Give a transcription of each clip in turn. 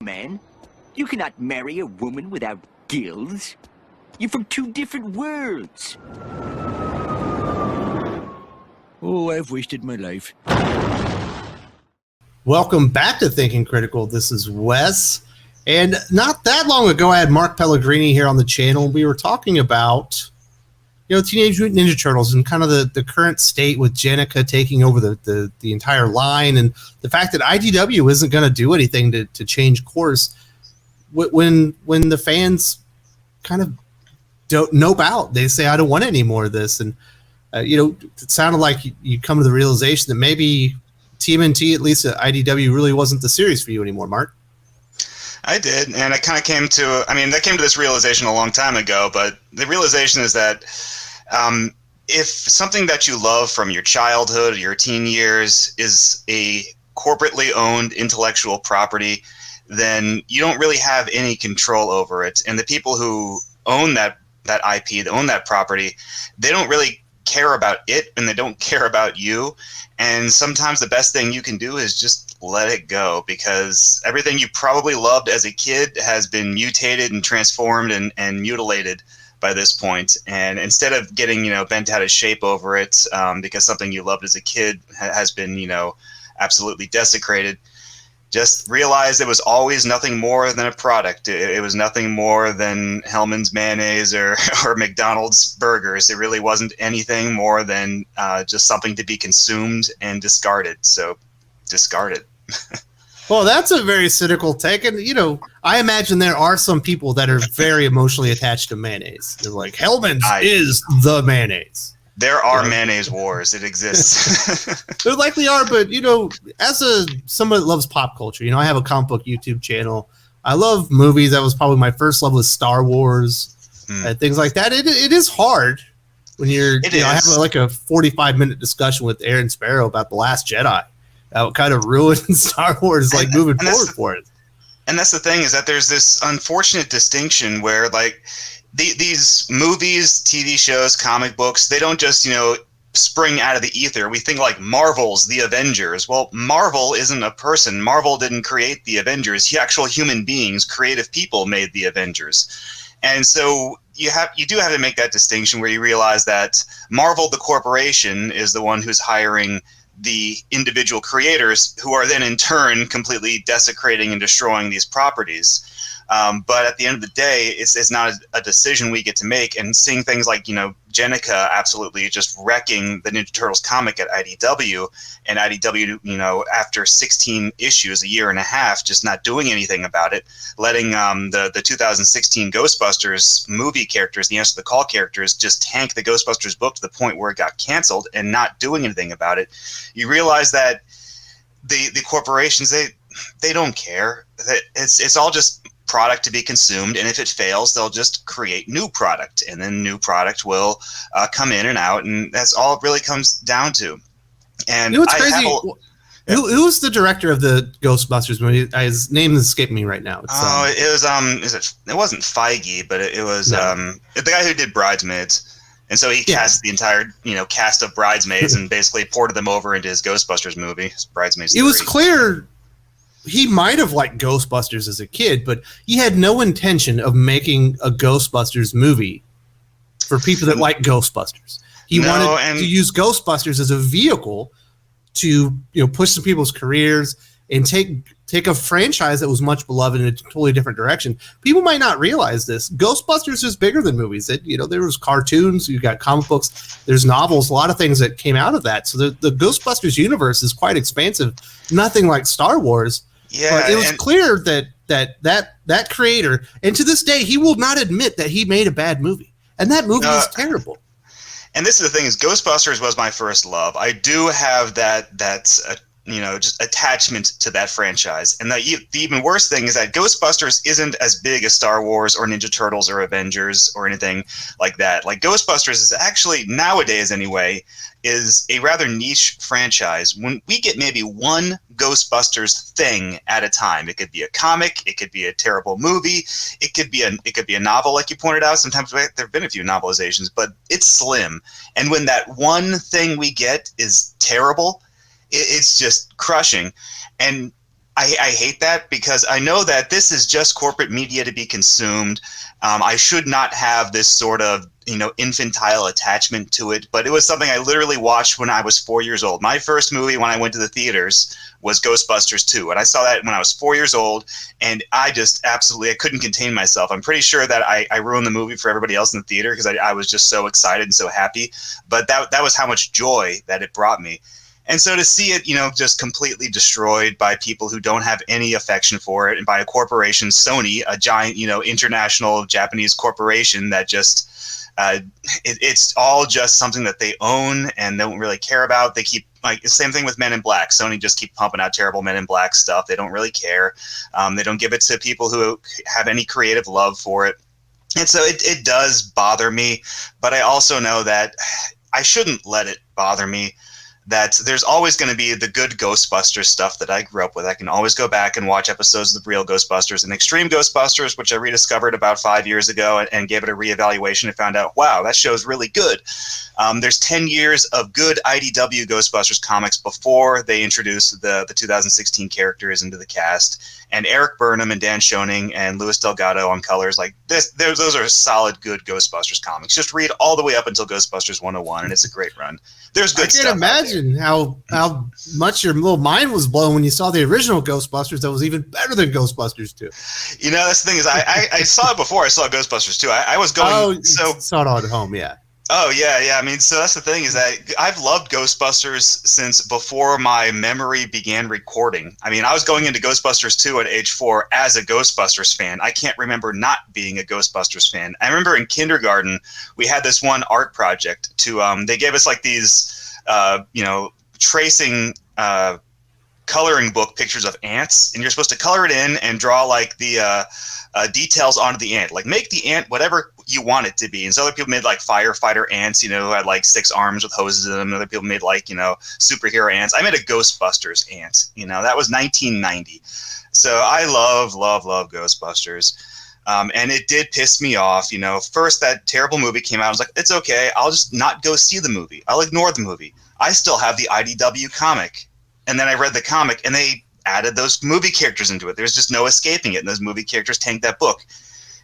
Man, you cannot marry a woman without gills. You're from two different worlds. Oh, I've wasted my life. Welcome back to Thinking Critical. This is Wes. And not that long ago, I had Mark Pellegrini here on the channel. We were talking about, Teenage Mutant Ninja Turtles and kind of the current state with Jennika taking over the entire line, and the fact that IDW isn't going to do anything to change course when the fans kind of don't nope out. They say, I don't want any more of this. And, it sounded like you come to the realization that maybe TMNT, at least at IDW, really wasn't the series for you anymore, Mark. I did, and I kind of came to this realization a long time ago, but the realization is that if something that you love from your childhood or your teen years is a corporately owned intellectual property, then you don't really have any control over it. And the people who own that IP, that own that property, they don't really care about it, and they don't care about you. And sometimes the best thing you can do is just let it go, because everything you probably loved as a kid has been mutated and transformed and mutilated by this point. And instead of getting, bent out of shape over it, because something you loved as a kid has been, absolutely desecrated, just realize it was always nothing more than a product. It was nothing more than Hellmann's mayonnaise or McDonald's burgers. It really wasn't anything more than just something to be consumed and discarded. So discard it. Well, that's a very cynical take. And, I imagine there are some people that are very emotionally attached to mayonnaise. They're like, Hellmann's is the mayonnaise. There are mayonnaise wars. It exists. There likely are, but, as someone that loves pop culture, I have a comic book YouTube channel. I love movies. That was probably my first love with Star Wars and things like that. It is hard when you're, I have like a 45-minute discussion with Aaron Sparrow about The Last Jedi. That kind of ruined Star Wars, moving forward for it. And that's the thing, is that there's this unfortunate distinction where, these movies, TV shows, comic books, they don't just, spring out of the ether. We think like Marvel's The Avengers. Well, Marvel isn't a person. Marvel didn't create the Avengers. Actual human beings, creative people made the Avengers. And so you do have to make that distinction where you realize that Marvel, the corporation, is the one who's hiring the individual creators, who are then in turn completely desecrating and destroying these properties. But at the end of the day, it's not a decision we get to make. And seeing things like, Jennika absolutely just wrecking the Ninja Turtles comic at IDW, and IDW, after 16 issues, a year and a half, just not doing anything about it, letting the 2016 Ghostbusters movie characters, the Answer to the Call characters, just tank the Ghostbusters book to the point where it got canceled, and not doing anything about it. You realize that the corporations, they don't care. It's all just product to be consumed, and if it fails, they'll just create new product, and then new product will come in and out, and that's all it really comes down to. And what's crazy? Who's the director of the Ghostbusters movie? His name is escaping me right now. It wasn't Feige, but it was the guy who did Bridesmaids. And so he cast the entire, cast of Bridesmaids and basically ported them over into his Ghostbusters movie, Bridesmaids 3. It was clear he might have liked Ghostbusters as a kid, but he had no intention of making a Ghostbusters movie for people that like Ghostbusters. He wanted to use Ghostbusters as a vehicle to push some people's careers and take a franchise that was much beloved in a totally different direction. People might not realize this. Ghostbusters is bigger than movies. There was cartoons, you got comic books, there's novels, a lot of things that came out of that. So the Ghostbusters universe is quite expansive. Nothing like Star Wars. Yeah, but it was clear that creator, and to this day, he will not admit that he made a bad movie, and that movie is terrible. And this is the thing: is Ghostbusters was my first love. I do have that just attachment to that franchise. And the even worse thing is that Ghostbusters isn't as big as Star Wars or Ninja Turtles or Avengers or anything like that. Like, Ghostbusters is actually, nowadays anyway, is a rather niche franchise. When we get maybe one Ghostbusters thing at a time, it could be a comic, it could be a terrible movie, it could be a novel, like you pointed out. Sometimes there have been a few novelizations, but it's slim. And when that one thing we get is terrible, it's just crushing. And I hate that because I know that this is just corporate media to be consumed. I should not have this sort of, infantile attachment to it, but it was something I literally watched when I was 4 years old. My first movie when I went to the theaters was Ghostbusters 2, and I saw that when I was 4 years old, and I just absolutely, I couldn't contain myself. I'm pretty sure that I ruined the movie for everybody else in the theater because I was just so excited and so happy, but that was how much joy that it brought me. And so to see it, just completely destroyed by people who don't have any affection for it, and by a corporation, Sony, a giant, international Japanese corporation that just, it's all just something that they own and don't really care about. They keep, like, the same thing with Men in Black. Sony just keep pumping out terrible Men in Black stuff. They don't really care. They don't give it to people who have any creative love for it. And so it does bother me, but I also know that I shouldn't let it bother me. That there's always going to be the good Ghostbusters stuff that I grew up with. I can always go back and watch episodes of the real Ghostbusters and Extreme Ghostbusters, which I rediscovered about 5 years ago and gave it a reevaluation and found out, wow, that show's really good. There's 10 years of good IDW Ghostbusters comics before they introduced the 2016 characters into the cast. And Eric Burnham and Dan Schoening and Luis Delgado on colors, like this, those are solid, good Ghostbusters comics. Just read all the way up until Ghostbusters 101, and it's a great run. There's good stuff. I can't imagine how much your little mind was blown when you saw the original Ghostbusters that was even better than Ghostbusters 2. That's the thing is, I saw it before I saw Ghostbusters 2. I was going. Oh, so saw it at home, yeah. Oh, yeah. I mean, so that's the thing is that I've loved Ghostbusters since before my memory began recording. I mean, I was going into Ghostbusters 2 at age 4 as a Ghostbusters fan. I can't remember not being a Ghostbusters fan. I remember in kindergarten, we had this one art project to, they gave us like these, tracing, coloring book pictures of ants, and you're supposed to color it in and draw like the details onto the ant, like make the ant whatever you want it to be. And so other people made like firefighter ants, who had like 6 arms with hoses in them. Other people made like, superhero ants. I made a Ghostbusters ant, that was 1990. So I love Ghostbusters. And it did piss me off, first that terrible movie came out. I was like, it's okay. I'll just not go see the movie. I'll ignore the movie. I still have the IDW comic. And then I read the comic, and they added those movie characters into it. There's just no escaping it, and those movie characters tanked that book.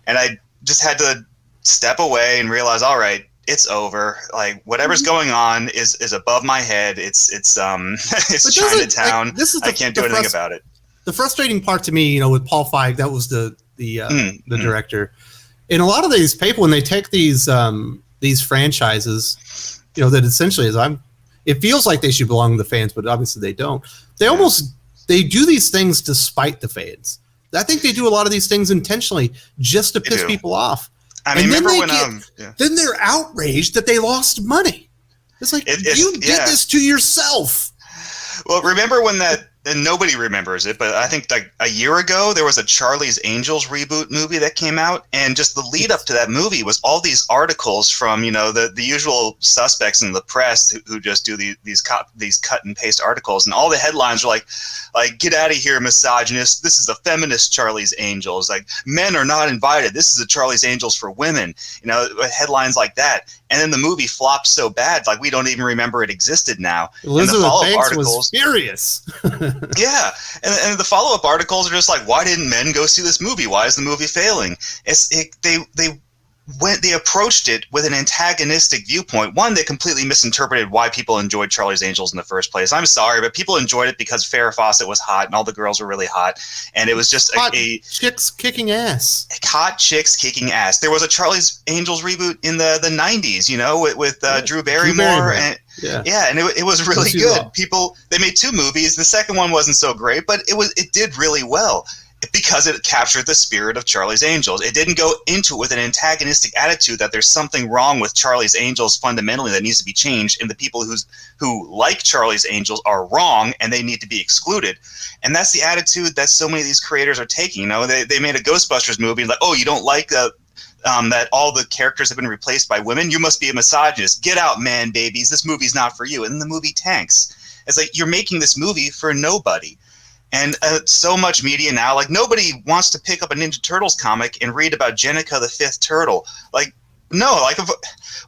And I just had to step away and realize, all right, it's over. Like, whatever's going on is above my head. It's Chinatown. Like, I can't do anything about it. The frustrating part to me, with Paul Feig, that was the director. And a lot of these people, when they take these franchises, that essentially is it feels like they should belong to the fans, but obviously they don't. They do these things to spite the fans. I think they do a lot of these things intentionally just to piss people off. I mean, remember when then they're outraged that they lost money. It's like you did this to yourself. Well, remember when and nobody remembers it, but I think like a year ago there was a Charlie's Angels reboot movie that came out, and just the lead up to that movie was all these articles from the usual suspects in the press who just do these cut and paste articles, and all the headlines are like get out of here, misogynist. This is a feminist Charlie's Angels. Like, men are not invited. This is a Charlie's Angels for women. Headlines like that. And then the movie flopped so bad, like we don't even remember it existed now. Elizabeth Banks was furious. Yeah, and the follow-up articles are just like, why didn't men go see this movie? Why is the movie failing? They approached it with an antagonistic viewpoint. One, they completely misinterpreted why people enjoyed Charlie's Angels in the first place. I'm sorry, but people enjoyed it because Farrah Fawcett was hot and all the girls were really hot, and it was just chicks kicking ass. Hot chicks kicking ass. There was a Charlie's Angels reboot in the 90s, with Drew Barrymore. And it was really good. They made 2 movies. The second one wasn't so great, but it did really well, because it captured the spirit of Charlie's Angels. It didn't go into it with an antagonistic attitude that there's something wrong with Charlie's Angels fundamentally that needs to be changed, and the people who like Charlie's Angels are wrong and they need to be excluded. And that's the attitude that so many of these creators are taking. They made a Ghostbusters movie like, oh, you don't like that all the characters have been replaced by women? You must be a misogynist. Get out, man babies. This movie's not for you. And the movie tanks. It's like, you're making this movie for nobody. And so much media now, like, nobody wants to pick up a Ninja Turtles comic and read about Jennika the 5th Turtle. Like, no, like,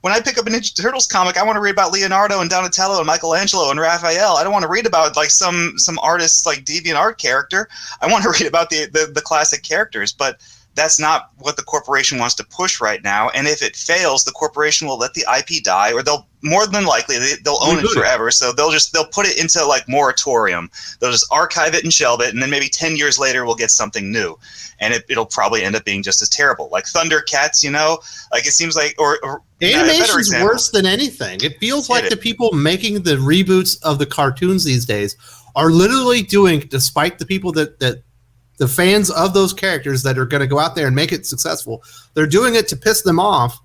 when I pick up a Ninja Turtles comic, I want to read about Leonardo and Donatello and Michelangelo and Raphael. I don't want to read about like some artist's like DeviantArt character. I want to read about the classic characters, but that's not what the corporation wants to push right now. And if it fails, the corporation will let the IP die, or they'll more than likely they'll own it forever. So they'll put it into like moratorium. They'll just archive it and shelve it, and then maybe 10 years later we'll get something new, and it'll probably end up being just as terrible. Like Thundercats, like it seems like or animation's worse than anything. It feels like the people making the reboots of the cartoons these days are literally doing, despite the people that the fans of those characters that are going to go out there and make it successful, they're doing it to piss them off.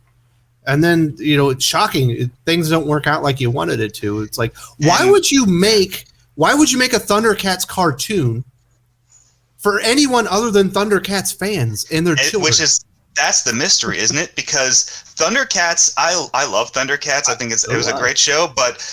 And then, it's shocking. Things don't work out like you wanted it to. It's like, why would you make a Thundercats cartoon for anyone other than Thundercats fans and their children? That's the mystery, isn't it? Because Thundercats, I love Thundercats. I think it was a great show, but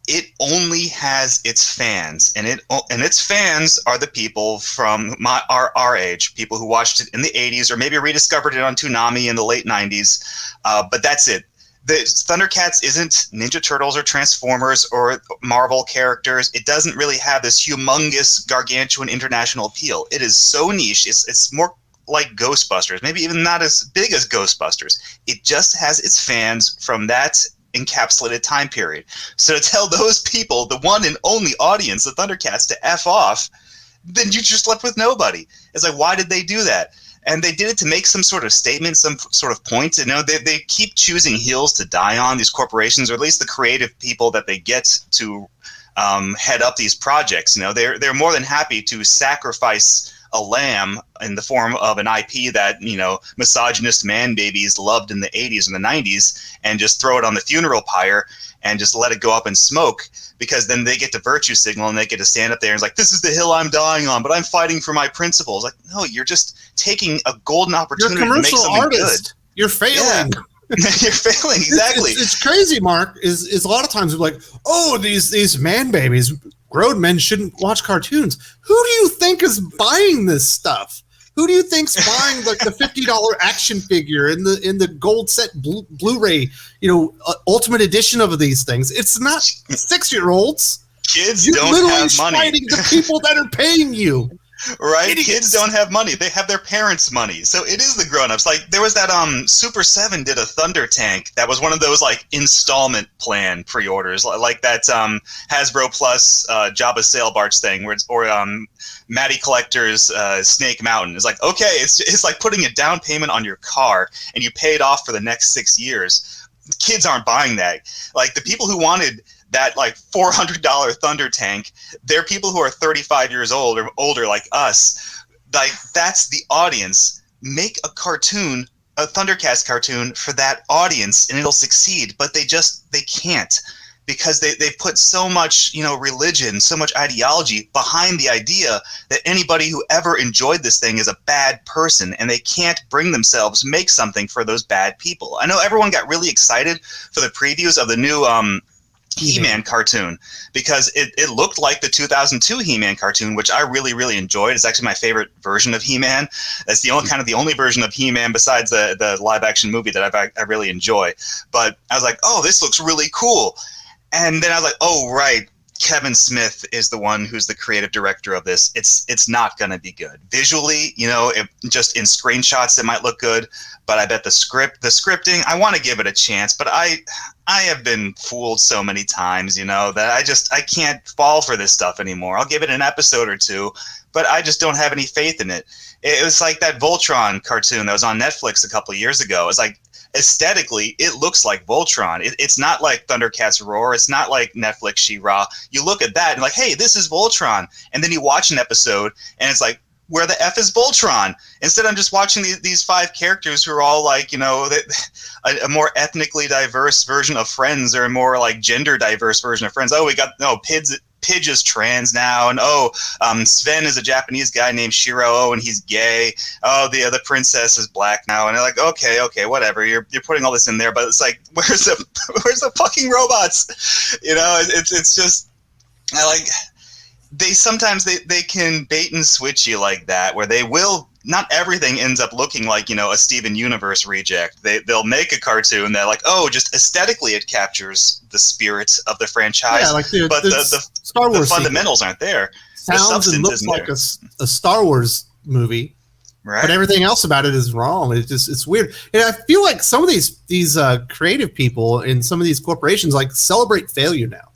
it only has its fans, and its fans are the people from our age, people who watched it in the 80s or maybe rediscovered it on Toonami in the late 90s. But that's it. The Thundercats isn't Ninja Turtles or Transformers or Marvel characters. It doesn't really have this humongous, gargantuan international appeal. It is so niche. It's more like Ghostbusters, maybe even not as big as Ghostbusters. It just has its fans from that encapsulated time period. So to tell those people, the one and only audience, the Thundercats, to F off, then you just left with nobody. It's like, why did they do that? And they did it to make some sort of statement, some sort of point. They keep choosing heels to die on, these corporations, or at least the creative people that they get to head up these projects. They're more than happy to sacrifice a lamb in the form of an IP that, misogynist man babies loved in the 80s and the 90s, and just throw it on the funeral pyre and just let it go up in smoke, because then they get to virtue signal and they get to stand up there and it's like, this is the hill I'm dying on, but I'm fighting for my principles. Like, no, you're just taking a golden opportunity to make something good. You're failing. Yeah. You're failing, exactly. It's crazy, Mark, is a lot of times we're like, oh, these man babies, grown men shouldn't watch cartoons. Who do you think is buying this stuff? Who do you think's buying the $50 action figure in the gold set Blu-ray, ultimate edition of these things? It's not 6-year-olds. Kids You're don't literally have money. fighting the people that are paying you. Right? Idiots. Kids don't have money. They have their parents' money. So it is the grown-ups. Like, there was that Super 7 did a Thunder Tank that was one of those like installment plan pre-orders, like that Hasbro Plus Jabba Sail Barge thing, or Matty Collector's Snake Mountain. It's like, okay, it's like putting a down payment on your car and you pay it off for the next 6 years. Kids aren't buying that. Like, the people who wanted that like $400 Thunder Tank, they're people who are 35 years old or older, like us. Like, that's the audience. Make a cartoon, a Thundercats cartoon for that audience, and it'll succeed. But they can't, because they put so much, religion, so much ideology behind the idea that anybody who ever enjoyed this thing is a bad person, and they can't bring themselves make something for those bad people. I know everyone got really excited for the previews of the new He-Man cartoon, because it looked like the 2002 He-Man cartoon, which I really, really enjoyed. It's actually my favorite version of He-Man. That's the only version of He-Man besides the live action movie that I really enjoy. But I was like, oh, this looks really cool. And then I was like, oh, right, Kevin Smith is the one who's the creative director of this. It's not going to be good. Visually, just in screenshots it might look good, but I bet the scripting, I want to give it a chance, but I have been fooled so many times, that I can't fall for this stuff anymore. I'll give it an episode or two, but I just don't have any faith in it. It was like that Voltron cartoon that was on Netflix a couple of years ago. It's like, aesthetically, it looks like Voltron. It's not like Thundercats Roar. It's not like Netflix She-Ra. You look at that and like, hey, this is Voltron. And then you watch an episode and it's like, where the F is Voltron? Instead, I'm just watching these 5 characters who are all like, a more ethnically diverse version of Friends, or a more like gender diverse version of Friends. Oh, we got Pidge is trans now, and Sven is a Japanese guy named Shiro, and he's gay. Oh, the princess is black now, and they're like, okay, whatever. You're putting all this in there, but it's like, where's the fucking robots? It's just, I like. Sometimes they can bait and switch you like that, where they will not everything ends up looking like, you know, a Steven Universe reject. They'll make a cartoon that, like, oh, just aesthetically it captures the spirit of the franchise. Yeah, like but the Star Wars the fundamentals aren't there. The sounds and substance looks isn't like there. a Star Wars movie, Right. but everything else about it is wrong. It's weird. And I feel like some of these creative people in some of these corporations like celebrate failure now.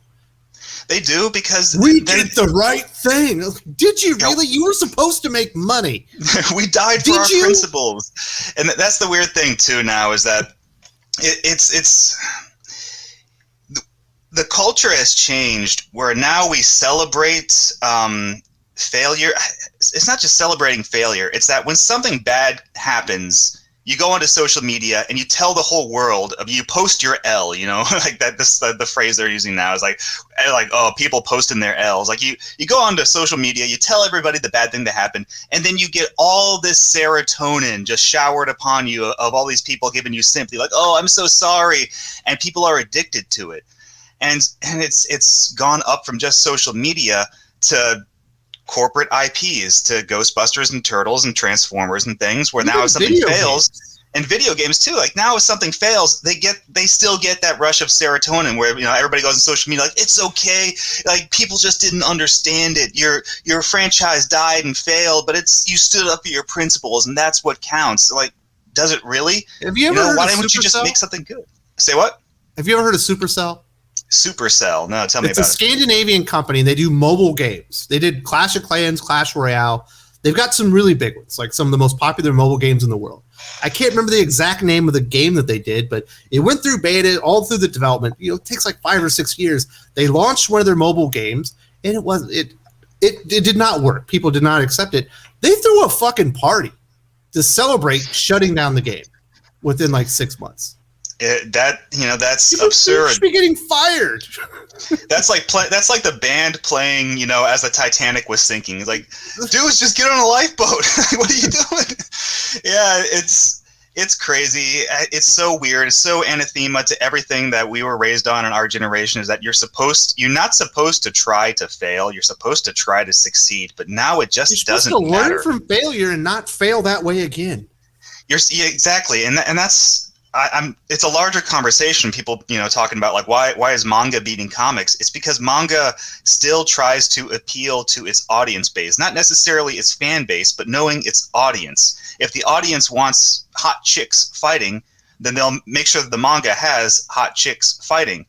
They do, because We did the right thing. Did you really? You were supposed to make money. we died for our principles. And that's the weird thing too now, is that it's the culture has changed where now we celebrate failure. It's not just celebrating failure. It's that when something bad happens, you go onto social media and you tell the whole world you post your L, you know, like that. The phrase they're using now is like, oh, people posting their L's. Like you go onto social media, you tell everybody the bad thing that happened, and then you get all this serotonin just showered upon you of all these people giving you sympathy, like, oh, I'm so sorry, and people are addicted to it, and it's gone up from just social media to corporate IPs, to Ghostbusters and Turtles and Transformers and things, where now if something fails, and video games too, like now if something fails, they still get that rush of serotonin where, you know, everybody goes on social media like, it's okay, like people just didn't understand it, your franchise died and failed, but you stood up for your principles and that's what counts. Like, does it really? Have you ever heard why of don't you just make something good? Say what? Have you ever heard of Supercell? Supercell? No, tell me about it. It's a Scandinavian company. They do mobile games. They did Clash of Clans, Clash Royale. They've got some really big ones, like some of the most popular mobile games in the world. I can't remember the exact name of the game that they did, but it went through beta, all through the development. You know, it takes like 5 or 6 years. They launched one of their mobile games, and it did not work. People did not accept it. They threw a fucking party to celebrate shutting down the game within like 6 months. That's absurd. You should be getting fired. That's like the band playing, you know, as the Titanic was sinking. Like, dudes, just get on a lifeboat. What are you doing? Yeah, it's crazy. It's so weird. It's so anathema to everything that we were raised on in our generation. Is that you're not supposed to try to fail. You're supposed to try to succeed. But now it just doesn't matter. You're supposed to learn from failure and not fail that way again. Yeah, exactly, and that's. It's a larger conversation. People, you know, talking about like why is manga beating comics? It's because manga still tries to appeal to its audience base, not necessarily its fan base, but knowing its audience. If the audience wants hot chicks fighting, then they'll make sure that the manga has hot chicks fighting.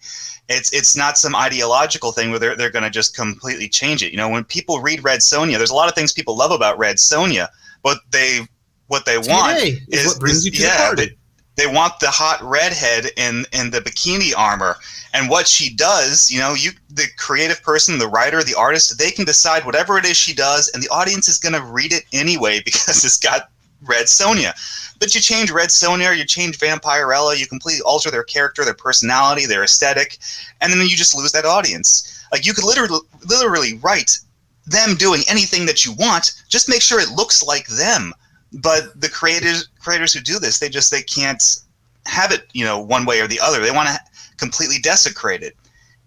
It's not some ideological thing where they're going to just completely change it. You know, when people read Red Sonja, there's a lot of things people love about Red Sonja, but what they want is what brings you to the party. They want the hot redhead in the bikini armor. And what she does, you know, the creative person, the writer, the artist, they can decide whatever it is she does, and the audience is going to read it anyway because it's got Red Sonja. But you change Red Sonja, you change Vampirella, you completely alter their character, their personality, their aesthetic, and then you just lose that audience. Like, you could literally write them doing anything that you want, just make sure it looks like them. But the creators who do this, they can't have it, you know, one way or the other. They want to completely desecrate it.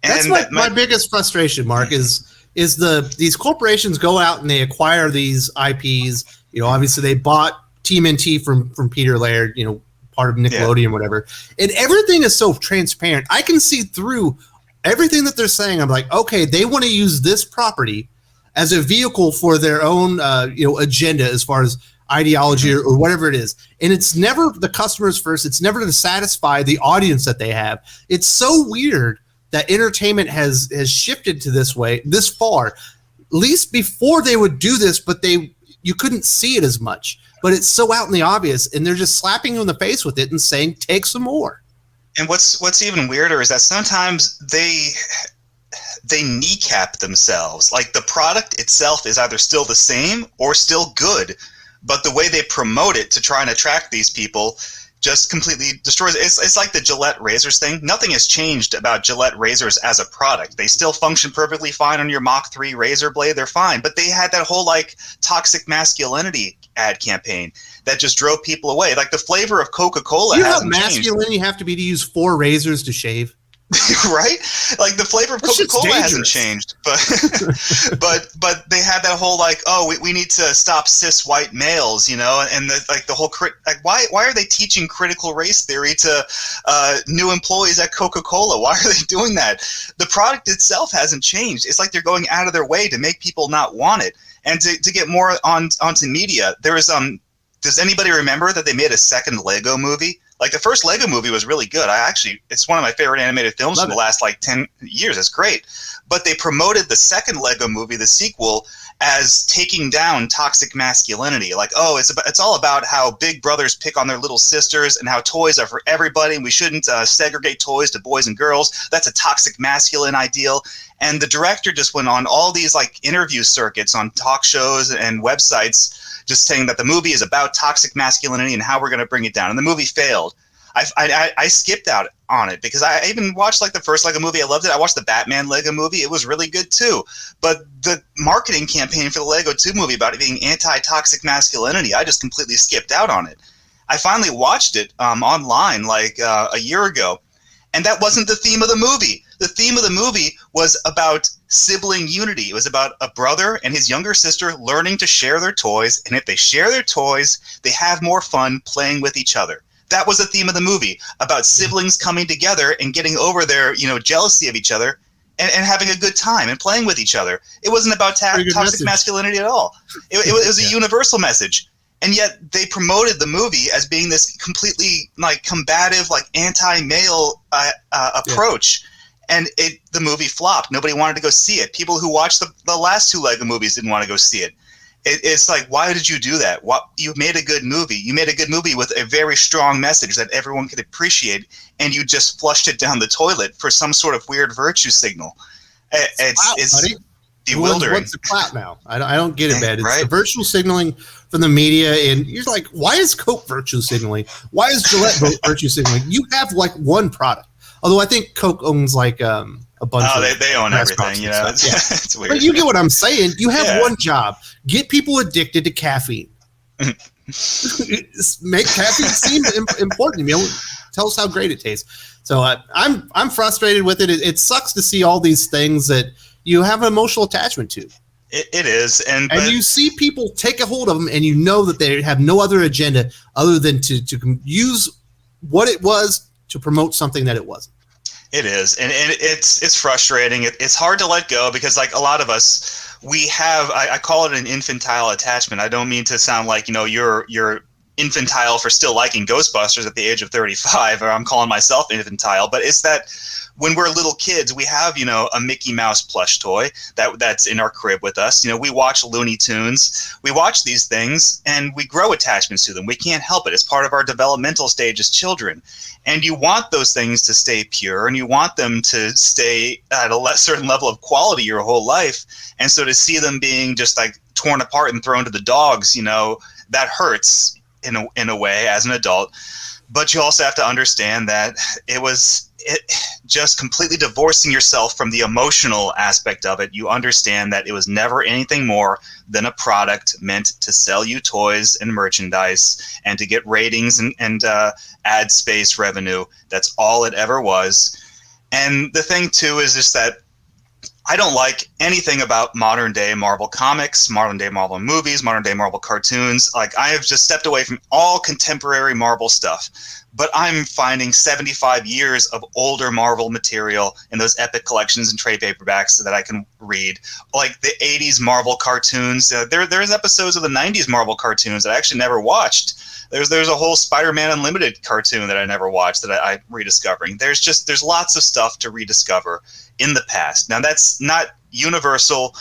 And that's my biggest frustration, Mark, is these corporations go out and they acquire these IPs. You know, obviously they bought TMNT from Peter Laird, you know, part of Nickelodeon, whatever. And everything is so transparent. I can see through everything that they're saying. I'm like, okay, they want to use this property as a vehicle for their own, agenda as far as ideology or whatever it is. And it's never the customers first. It's never to satisfy the audience that they have. It's so weird that entertainment has shifted to this far. At least before they would do this, but you couldn't see it as much. But it's so out in the obvious, and they're just slapping you in the face with it and saying, take some more. And what's even weirder is that sometimes they kneecap themselves. Like, the product itself is either still the same or still good, but the way they promote it to try and attract these people just completely destroys it. It's like the Gillette razors thing. Nothing has changed about Gillette razors as a product. They still function perfectly fine on your Mach 3 razor blade. They're fine. But they had that whole, like, toxic masculinity ad campaign that just drove people away. Like, the flavor of Coca-Cola hasn't changed. You know how masculine you have to be to use 4 razors to shave? Right? Like the flavor of That shit's Coca-Cola hasn't dangerous. changed, but they had that whole like, oh, we need to stop cis white males, you know, and the whole why are they teaching critical race theory to new employees at Coca-Cola? Why are they doing that? The product itself hasn't changed. It's like they're going out of their way to make people not want it and to get more onto media. There was does anybody remember that they made a second Lego movie? Like the first Lego movie was really good. It's one of my favorite animated films from the last like 10 years. It's great. But they promoted the second Lego movie, the sequel, as taking down toxic masculinity. Like, oh, it's all about how big brothers pick on their little sisters and how toys are for everybody. And we shouldn't segregate toys to boys and girls. That's a toxic masculine ideal. And the director just went on all these like interview circuits on talk shows and websites just saying that the movie is about toxic masculinity and how we're going to bring it down. And the movie failed. I skipped out on it because I even watched like the first Lego movie. I loved it. I watched the Batman Lego movie. It was really good too. But the marketing campaign for the Lego 2 movie about it being anti-toxic masculinity, I just completely skipped out on it. I finally watched it online like a year ago. And that wasn't the theme of the movie. The theme of the movie was about sibling unity. It was about a brother and his younger sister learning to share their toys. And if they share their toys, they have more fun playing with each other. That was the theme of the movie, about siblings coming together and getting over their, jealousy of each other and having a good time and playing with each other. It wasn't about toxic masculinity at all. It was a universal message. And yet they promoted the movie as being this completely like combative, like anti-male approach. And the movie flopped. Nobody wanted to go see it. People who watched the last 2 Lego movies didn't want to go see it. It's like, why did you do that? You made a good movie. You made a good movie with a very strong message that everyone could appreciate, and you just flushed it down the toilet for some sort of weird virtue signal. It's bewildering. What's the clout now? I don't get it, man. It's right? the virtue signaling from the media, and you're like, why is Coke virtue signaling? Why is Gillette virtue signaling? You have like one product. Although I think Coke owns like a bunch of they own everything, you know. It's weird. But you get what I'm saying. You have one job. Get people addicted to caffeine. Make caffeine seem important. Tell us how great it tastes. So I'm frustrated with it. It sucks to see all these things that you have an emotional attachment to. It is. And you see people take a hold of them, and you know that they have no other agenda other than to use what it was to promote something that it wasn't. It is, and it's frustrating. It's hard to let go because, like, a lot of us, we have. I call it an infantile attachment. I don't mean to sound like you're infantile for still liking Ghostbusters at the age of 35, or I'm calling myself infantile. But it's that when we're little kids, we have a Mickey Mouse plush toy that's in our crib with us. We watch Looney Tunes. We watch these things, and we grow attachments to them. We can't help it. It's part of our developmental stage as children. And you want those things to stay pure, and you want them to stay at a certain level of quality your whole life. And so to see them being just like torn apart and thrown to the dogs, that hurts in a way as an adult. But you also have to understand that it just completely divorcing yourself from the emotional aspect of it. You understand that it was never anything more than a product meant to sell you toys and merchandise and to get ratings and ad space revenue. That's all it ever was. And the thing too is just that I don't like anything about modern day Marvel comics, modern day Marvel movies, modern day Marvel cartoons. Like, I have just stepped away from all contemporary Marvel stuff. But I'm finding 75 years of older Marvel material in those epic collections and trade paperbacks that I can read. Like the 80s Marvel cartoons. There's episodes of the 90s Marvel cartoons that I actually never watched. There's a whole Spider-Man Unlimited cartoon that I never watched that I'm rediscovering. There's lots of stuff to rediscover in the past. Now, that's not universal.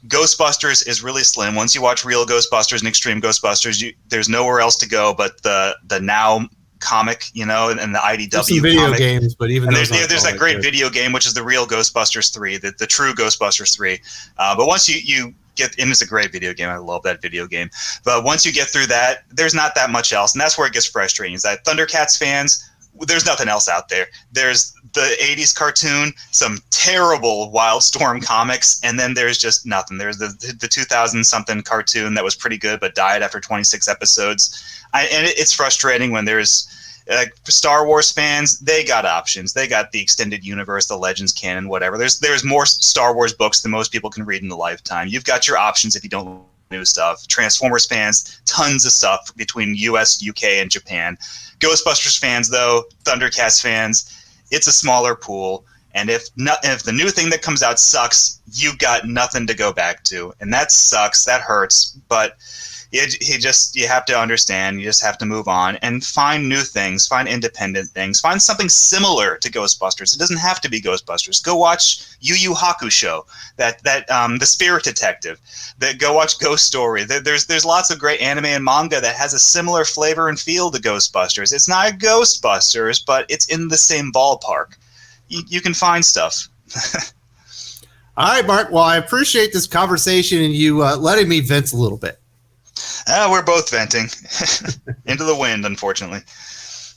Ghostbusters is really slim. Once you watch real Ghostbusters and Extreme Ghostbusters, there's nowhere else to go but the Now comic, and the IDW there's some video comic. Games, but even there's that great video game, which is the real Ghostbusters 3, the true Ghostbusters 3. But once you get, and it's a great video game. I love that video game. But once you get through that, there's not that much else, and that's where it gets frustrating. Is that Thundercats fans? There's nothing else out there. There's the 80s cartoon, some terrible Wildstorm comics, and then there's just nothing. There's the 2000-something cartoon that was pretty good but died after 26 episodes. And it's frustrating when there's For Star Wars fans, they got options. They got the extended universe, the Legends canon, whatever. There's more Star Wars books than most people can read in a lifetime. You've got your options if you don't like new stuff. Transformers fans, tons of stuff between US, UK, and Japan. Ghostbusters fans, though, Thundercats fans, it's a smaller pool. And if the new thing that comes out sucks, you've got nothing to go back to, and that sucks. That hurts. But you have to understand. You just have to move on and find new things, find independent things, find something similar to Ghostbusters. It doesn't have to be Ghostbusters. Go watch Yu Yu Hakusho, the Spirit Detective. Go watch Ghost Story. There's lots of great anime and manga that has a similar flavor and feel to Ghostbusters. It's not Ghostbusters, but it's in the same ballpark. You can find stuff. All right, Mark. Well, I appreciate this conversation and you letting me vent a little bit. We're both venting into the wind, unfortunately.